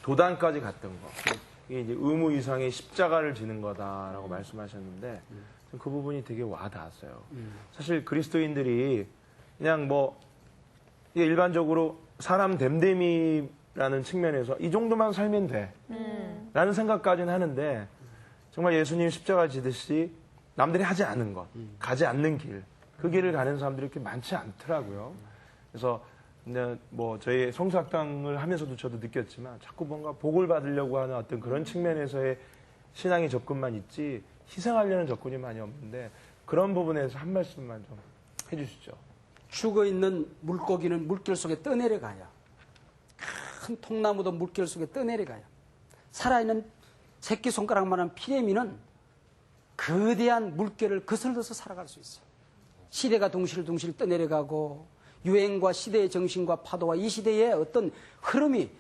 Speaker 3: 도단까지 갔던 거, 이게 이제 의무 이상의 십자가를 지는 거다라고 말씀하셨는데 그 부분이 되게 와닿았어요. 사실 그리스도인들이 그냥 뭐 이게 일반적으로 사람 됨됨이라는 측면에서 이 정도만 살면 돼 라는 생각까지는 하는데 정말 예수님 십자가 지듯이 남들이 하지 않은 것, 가지 않는 길, 그 길을 가는 사람들이 그렇게 많지 않더라고요. 그래서 뭐 저희 성수학당을 하면서도 저도 느꼈지만 자꾸 뭔가 복을 받으려고 하는 어떤 그런 측면에서의 신앙의 접근만 있지 희생하려는 접근이 많이 없는데 그런 부분에서 한 말씀만 좀 해주시죠.
Speaker 4: 죽어있는 물고기는 물결 속에 떠내려가요. 큰 통나무도 물결 속에 떠내려가요. 살아있는 새끼손가락만한 피레미는 거대한 물결을 거슬러서 살아갈 수 있어요. 시대가 둥실둥실 떠내려가고 유행과 시대의 정신과 파도와 이 시대의 어떤 흐름이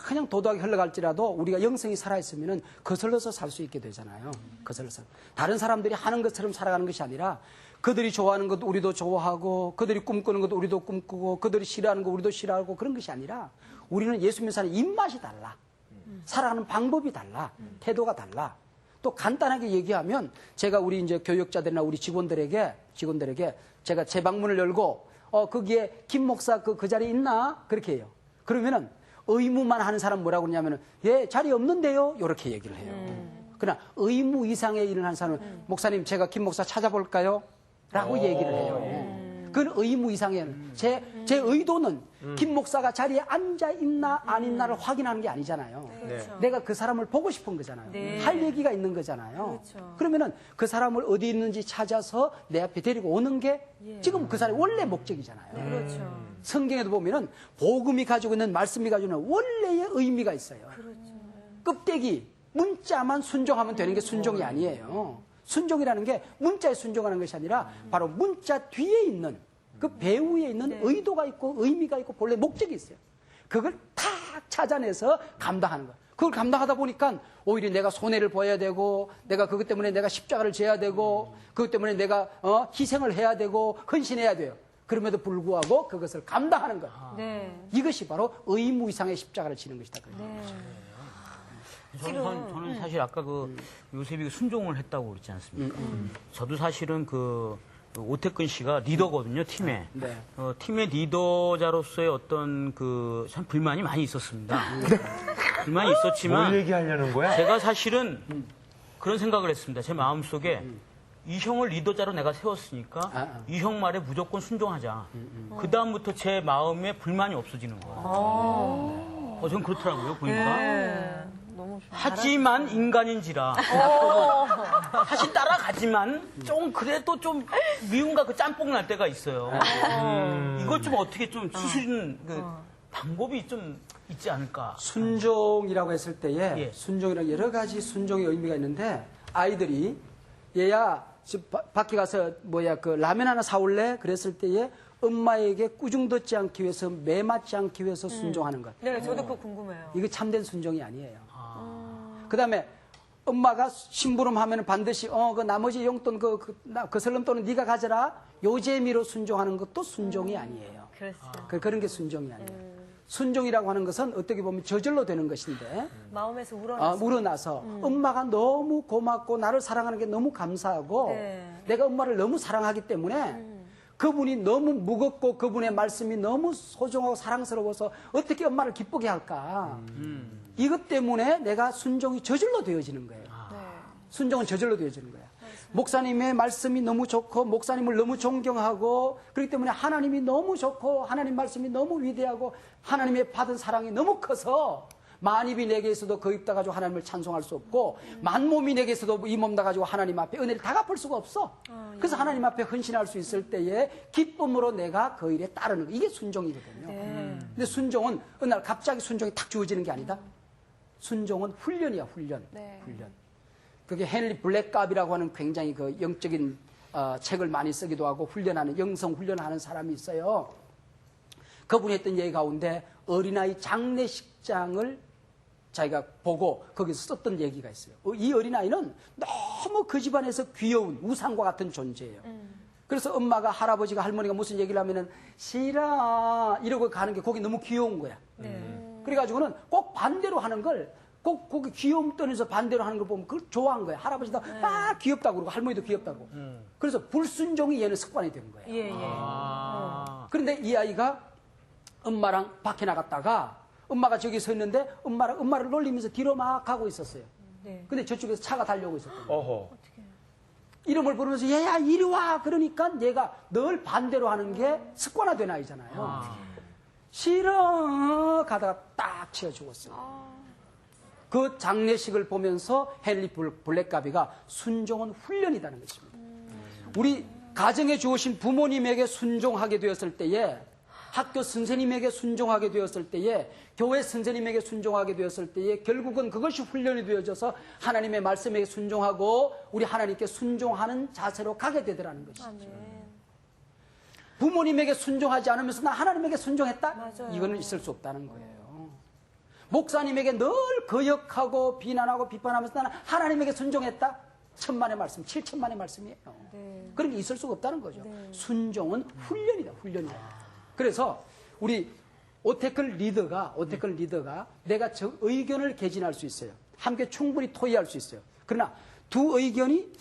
Speaker 4: 그냥 도도하게 흘러갈지라도 우리가 영성이 살아있으면 거슬러서 살 수 있게 되잖아요. 거슬러서. 다른 사람들이 하는 것처럼 살아가는 것이 아니라 그들이 좋아하는 것 우리도 좋아하고 그들이 꿈꾸는 것 우리도 꿈꾸고 그들이 싫어하는 것 우리도 싫어하고 그런 것이 아니라 우리는 예수 믿는 사람의 입맛이 달라. 살아가는 방법이 달라. 태도가 달라. 또 간단하게 얘기하면 제가 우리 이제 교역자들이나 우리 직원들에게 제가 제 방문을 열고 거기에 김 목사 그 자리에 있나? 그렇게 해요. 그러면은 의무만 하는 사람 뭐라고 그러냐면은 예, 자리 없는데요. 이렇게 얘기를 해요. 그러나 의무 이상의 일을 하는 사람은 목사님 제가 김 목사 찾아볼까요? 라고 얘기를 해요. 그건 의무 이상의 제 의도는 김 목사가 자리에 앉아 있나 안 있나를 확인하는 게 아니잖아요.
Speaker 1: 그렇죠.
Speaker 4: 내가 그 사람을 보고 싶은 거잖아요.
Speaker 1: 네.
Speaker 4: 할 얘기가 있는 거잖아요.
Speaker 1: 그렇죠.
Speaker 4: 그러면은 그 사람을 어디 있는지 찾아서 내 앞에 데리고 오는 게 지금 그 사람의 원래 목적이잖아요.
Speaker 1: 그렇죠.
Speaker 4: 성경에도 보면은 복음이 가지고 있는 말씀이 가지고 있는 원래의 의미가 있어요. 껍데기 문자만 순종하면 되는 게 순종이 아니에요. 순종이라는 게 문자에 순종하는 것이 아니라 바로 문자 뒤에 있는 그 배후에 있는 의도가 있고 의미가 있고 본래 목적이 있어요. 그걸 탁 찾아내서 감당하는 거예요. 그걸 감당하다 보니까 오히려 내가 손해를 보여야 되고 내가 그것 때문에 내가 십자가를 져야 되고 그것 때문에 내가 희생을 해야 되고 헌신해야 돼요. 그럼에도 불구하고 그것을 감당하는 거예요.
Speaker 1: 네.
Speaker 4: 이것이 바로 의무 이상의 십자가를 지는 것이다.
Speaker 2: 저는 사실 아까 요셉이 순종을 했다고 그랬지 않습니까? 저도 사실은 오태근 씨가 리더거든요, 팀에.
Speaker 4: 네.
Speaker 2: 팀의 리더자로서의 어떤 참 불만이 많이 있었습니다. 불만이 있었지만.
Speaker 3: 뭘 얘기하려는 거야?
Speaker 2: 제가 사실은 그런 생각을 했습니다. 제 마음속에 이 형을 리더자로 내가 세웠으니까 이 형 말에 무조건 순종하자. 그다음부터 제 마음에 불만이 없어지는 거예요. 저는 그렇더라고요, 보니까.
Speaker 5: 너무 좋아.
Speaker 2: 하지만 인간인지라 사실 따라가지만 좀 그래도 좀 미움과 그 짬뽕 날 때가 있어요. 이걸 좀 어떻게 좀 치시는 그 방법이 좀 있지 않을까.
Speaker 4: 순종이라고 했을 때에
Speaker 2: 예.
Speaker 4: 순종이랑 여러 가지 순종의 의미가 있는데 아이들이 얘야 밖에 가서 그 라면 하나 사올래? 그랬을 때에 엄마에게 꾸중 듣지 않기 위해서 매 맞지 않기 위해서 순종하는 것.
Speaker 1: 네, 저도 그거 궁금해요.
Speaker 4: 이거 참된 순종이 아니에요. 그다음에 엄마가 심부름 하면 반드시 그 나머지 용돈 그 설렁돈은 네가 가져라. 요 재미로 순종하는 것도 순종이 아니에요.
Speaker 1: 그렇죠.
Speaker 4: 그런 게 순종이 아니에요. 순종이라고 하는 것은 어떻게 보면 저절로 되는 것인데
Speaker 1: 마음에서 우러나서.
Speaker 4: 우러나서 엄마가 너무 고맙고 나를 사랑하는 게 너무 감사하고
Speaker 1: 네.
Speaker 4: 내가 엄마를 너무 사랑하기 때문에 그분이 너무 무겁고 그분의 말씀이 너무 소중하고 사랑스러워서 어떻게 엄마를 기쁘게 할까. 이것 때문에 내가 순종이 저절로 되어지는 거예요. 순종은 저절로 되어지는 거예요. 목사님의 말씀이 너무 좋고 목사님을 너무 존경하고 그렇기 때문에 하나님이 너무 좋고 하나님 말씀이 너무 위대하고 하나님의 받은 사랑이 너무 커서 만입이 내게 있어도 그 입 다 가지고 하나님을 찬송할 수 없고 만몸이 내게 있어도 이 몸 다 가지고 하나님 앞에 은혜를 다 갚을 수가 없어. 그래서 하나님 앞에 헌신할 수 있을 때에 기쁨으로 내가 그 일에 따르는 거. 이게 순종이거든요. 근데 순종은 어느 날 갑자기 순종이 탁 주어지는 게 아니다. 순종은 훈련이야, 훈련. 훈련. 그게 헨리 블랙갑이라고 하는 굉장히 그 영적인 책을 많이 쓰기도 하고 훈련하는 영성 훈련하는 사람이 있어요. 그분이 했던 얘기 가운데 어린아이 장례식장을 자기가 보고 거기서 썼던 얘기가 있어요. 이 어린아이는 너무 그 집안에서 귀여운 우상과 같은 존재예요. 그래서 엄마가 할아버지가 할머니가 무슨 얘기를 하면은 싫어 이러고 가는 게 거기 너무 귀여운 거야. 그래가지고는 꼭 반대로 하는 걸 꼭 거기 귀여움 떠내서 반대로 하는 걸 보면 그걸 좋아한 거야. 할아버지도 귀엽다고 그러고 할머니도 귀엽다고. 그래서 불순종이 얘는 습관이 된 거예요.
Speaker 1: 예, 예.
Speaker 4: 그런데 이 아이가 엄마랑 밖에 나갔다가 엄마가 저기 서 있는데 엄마를 놀리면서 뒤로 막 가고 있었어요.
Speaker 1: 네.
Speaker 4: 근데 저쪽에서 차가 달려오고 있었거든요.
Speaker 3: 어허.
Speaker 4: 이름을 부르면서 얘야 이리 와. 그러니까 얘가 늘 반대로 하는 게 습관화된 아이잖아요. 싫어 가다가 딱 치여 죽었어요. 그 장례식을 보면서 헨리 블랙가비가 순종은 훈련이라는 것입니다. 우리 가정에 주어진 부모님에게 순종하게 되었을 때에 학교 선생님에게 순종하게 되었을 때에 교회 선생님에게 순종하게 되었을 때에 결국은 그것이 훈련이 되어져서 하나님의 말씀에 순종하고 우리 하나님께 순종하는 자세로 가게 되더라는 것이죠. 부모님에게 순종하지 않으면서 나 하나님에게 순종했다?
Speaker 1: 맞아요.
Speaker 4: 이거는 있을 수 없다는 거예요. 목사님에게 늘 거역하고 비난하고 비판하면서 나는 하나님에게 순종했다? 1000만의 말씀, 7000만의 말씀이에요. 그런 게 있을 수가 없다는 거죠. 순종은 훈련이다, 훈련이다. 그래서 우리 오태클 리더가 내가 저 의견을 개진할 수 있어요. 함께 충분히 토의할 수 있어요. 그러나 두 의견이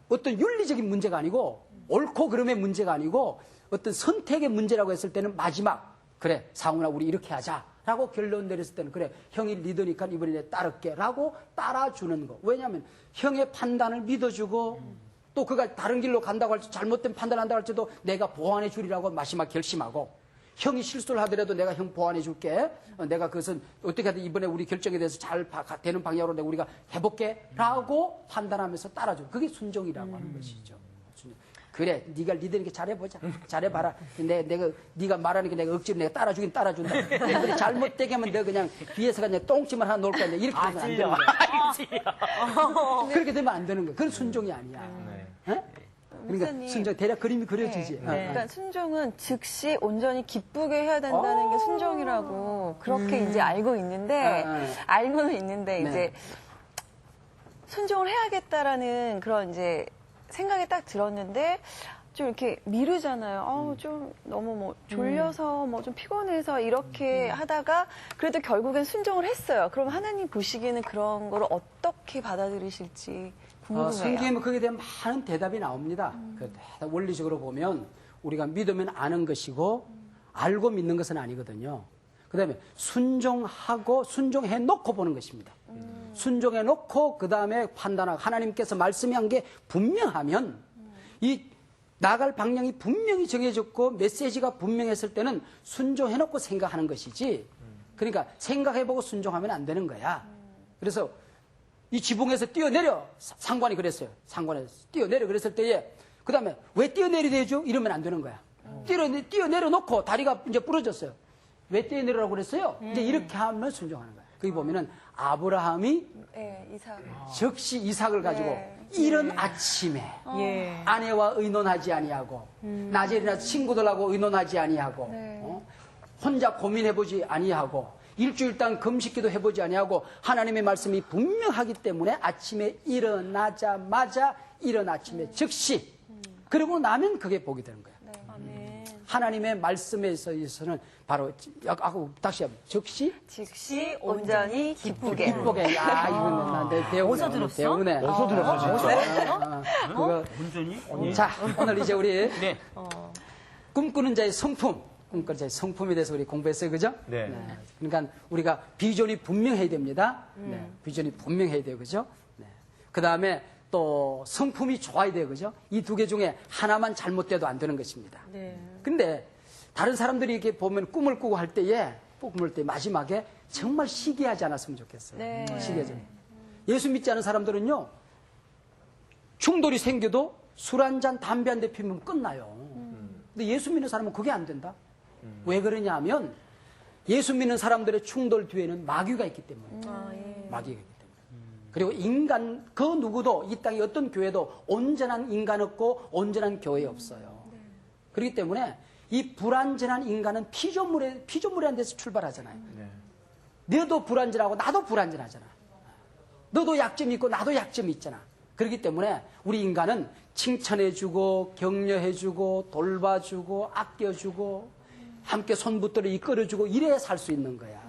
Speaker 4: 어떤 윤리적인 문제가 아니고 옳고 그름의 문제가 아니고 어떤 선택의 문제라고 했을 때는 마지막 그래 상훈아 우리 이렇게 하자라고 결론 내렸을 때는 그래 형이 리더니까 이번에 따를게 라고 따라주는 거. 왜냐하면 형의 판단을 믿어주고 또 그가 다른 길로 간다고 할지 잘못된 판단한다고 할지도 내가 보완해 주리라고 마지막 결심하고 형이 실수를 하더라도 내가 형 보완해 줄게. 내가 그것은 어떻게든 이번에 우리 결정에 대해서 잘 되는 방향으로 내가 우리가 해볼게 라고 판단하면서 따라주는 그게 순종이라고 하는 것이죠. 그래, 네가 리더니까 잘해보자. 잘해봐라. 네가 말하는 게 내가 억지로 내가 따라주긴 따라준다. 근데 잘못되게 하면 너 그냥 뒤에서 그냥 똥침을 하나 놓을 거야. 이렇게 되면 안 되는 거야. 그렇게 되면 안 되는 거야. 그건 순종이 아니야. 네? 그러니까
Speaker 5: 목사님.
Speaker 4: 순종, 대략 그림이 그려지지.
Speaker 5: 그러니까 순종은 즉시 온전히 기쁘게 해야 된다는 게 순종이라고 그렇게 이제 알고 있는데, 알고는 있는데, 이제 순종을 해야겠다라는 그런 이제 생각이 딱 들었는데, 좀 이렇게 미루잖아요. 좀 너무 뭐 졸려서 뭐 좀 피곤해서 이렇게 하다가 그래도 결국엔 순종을 했어요. 그럼 하나님 보시기에는 그런 거를 어떻게 받아들이실지 궁금해요.
Speaker 4: 성경에는 거기에 대한 많은 대답이 나옵니다. 원리적으로 보면 우리가 믿으면 아는 것이고 알고 믿는 것은 아니거든요. 그 다음에 순종해 놓고 보는 것입니다. 순종해 놓고 그 다음에 판단하고 하나님께서 말씀이 한 게 분명하면 이 나갈 방향이 분명히 정해졌고 메시지가 분명했을 때는 순종해 놓고 생각하는 것이지 그러니까 생각해보고 순종하면 안 되는 거야. 그래서 이 지붕에서 뛰어내려. 상관이 그랬어요. 상관에서 뛰어내려 그랬을 때에 그 다음에 왜 뛰어내리되죠? 이러면 안 되는 거야. 뛰어내려 놓고 다리가 이제 부러졌어요. 왜 뛰어내리라고 그랬어요? 이제 이렇게 하면 순종하는 거야. 거기 보면은 아브라함이
Speaker 5: 네, 이삭.
Speaker 4: 즉시 이삭을 가지고
Speaker 5: 네.
Speaker 4: 이른 아침에
Speaker 1: 예.
Speaker 4: 아내와 의논하지 아니하고 낮에 일어나 친구들하고 의논하지 아니하고
Speaker 5: 네.
Speaker 4: 혼자 고민해보지 아니하고 일주일간 금식기도 해보지 아니하고 하나님의 말씀이 분명하기 때문에 아침에 일어나자마자 이른 아침에 즉시 그러고 나면 그게 복이 되는 거예요.
Speaker 1: 아멘.
Speaker 4: 하나님의 말씀에 있어서는 바로 다시 한번
Speaker 5: 즉시 온전히 기쁘게.
Speaker 4: 기쁘게. 야 이건 내 배우네.
Speaker 1: 어디서 들었어?
Speaker 4: 배우네.
Speaker 3: 어디서 들었어, 진짜?
Speaker 4: 그거
Speaker 2: 온전히?
Speaker 4: 자, 오늘 이제 우리
Speaker 2: 네.
Speaker 4: 꿈꾸는 자의 성품, 꿈꾸는 자의 성품에 대해서 우리 공부했어요, 그죠?
Speaker 3: 네.
Speaker 4: 그러니까 우리가 비전이 분명해야 됩니다. 네, 비전이 분명해야 돼요, 그죠? 네. 그 다음에 또 성품이 좋아야 돼요, 그죠? 이 두 개 중에 하나만 잘못돼도 안 되는 것입니다.
Speaker 1: 네.
Speaker 4: 근데 다른 사람들이 이렇게 보면 꿈을 꾸고 할 때에, 꿈을 때 마지막에 정말 시기하지 않았으면 좋겠어요.
Speaker 5: 네.
Speaker 4: 시기하지. 예수 믿지 않은 사람들은요, 충돌이 생겨도 술 한 잔, 담배 한 대 피우면 끝나요. 근데 예수 믿는 사람은 그게 안 된다. 왜 그러냐 하면 예수 믿는 사람들의 충돌 뒤에는 마귀가 있기 때문에. 마귀가 있기 때문에. 그리고 인간, 그 누구도 이 땅의 어떤 교회도 온전한 인간 없고 온전한 교회 없어요. 그렇기 때문에 이 불완전한 인간은 피조물에 데서 출발하잖아요. 너도 불완전하고 나도 불완전하잖아. 너도 약점이 있고 나도 약점이 있잖아. 그렇기 때문에 우리 인간은 칭찬해주고 격려해주고 돌봐주고 아껴주고 함께 손붙들어 이끌어주고 이래야 살 수 있는 거야.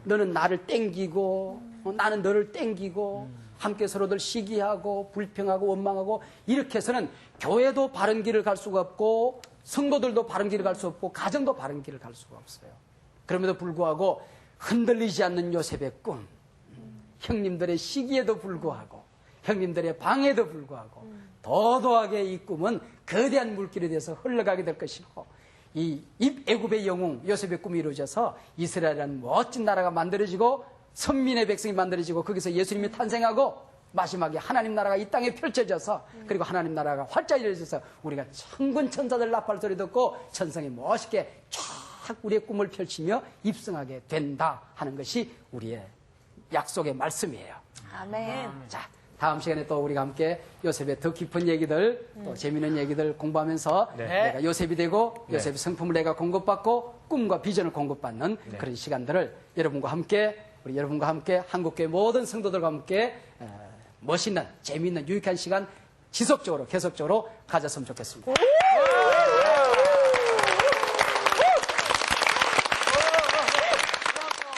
Speaker 4: 너는 나를 땡기고 나는 너를 땡기고 함께 서로들 시기하고 불평하고 원망하고 이렇게 해서는 교회도 바른 길을 갈 수가 없고 성도들도 바른 길을 갈 수 없고 가정도 바른 길을 갈 수가 없어요. 그럼에도 불구하고 흔들리지 않는 요셉의 꿈, 형님들의 시기에도 불구하고 형님들의 방해에도 불구하고 도도하게 이 꿈은 거대한 물길에 대해서 흘러가게 될 것이고 이 애굽의 영웅 요셉의 꿈이 이루어져서 이스라엘이라는 멋진 나라가 만들어지고 선민의 백성이 만들어지고 거기서 예수님이 탄생하고 마지막에 하나님 나라가 이 땅에 펼쳐져서 그리고 하나님 나라가 활짝 열려져서 우리가 천군 천사들 나팔 소리 듣고 천성이 멋있게 쫙 우리의 꿈을 펼치며 입성하게 된다 하는 것이 우리의 약속의 말씀이에요.
Speaker 5: 아멘.
Speaker 4: 자, 다음 시간에 또 우리가 함께 요셉의 더 깊은 얘기들, 또 재미있는 얘기들 공부하면서
Speaker 3: 네.
Speaker 4: 내가 요셉이 되고
Speaker 3: 네.
Speaker 4: 요셉의 성품을 내가 공급받고 꿈과 비전을 공급받는 그런 시간들을 여러분과 함께 한국교회 모든 성도들과 함께 멋있는, 재미있는, 유익한 시간 지속적으로, 계속적으로 가졌으면 좋겠습니다.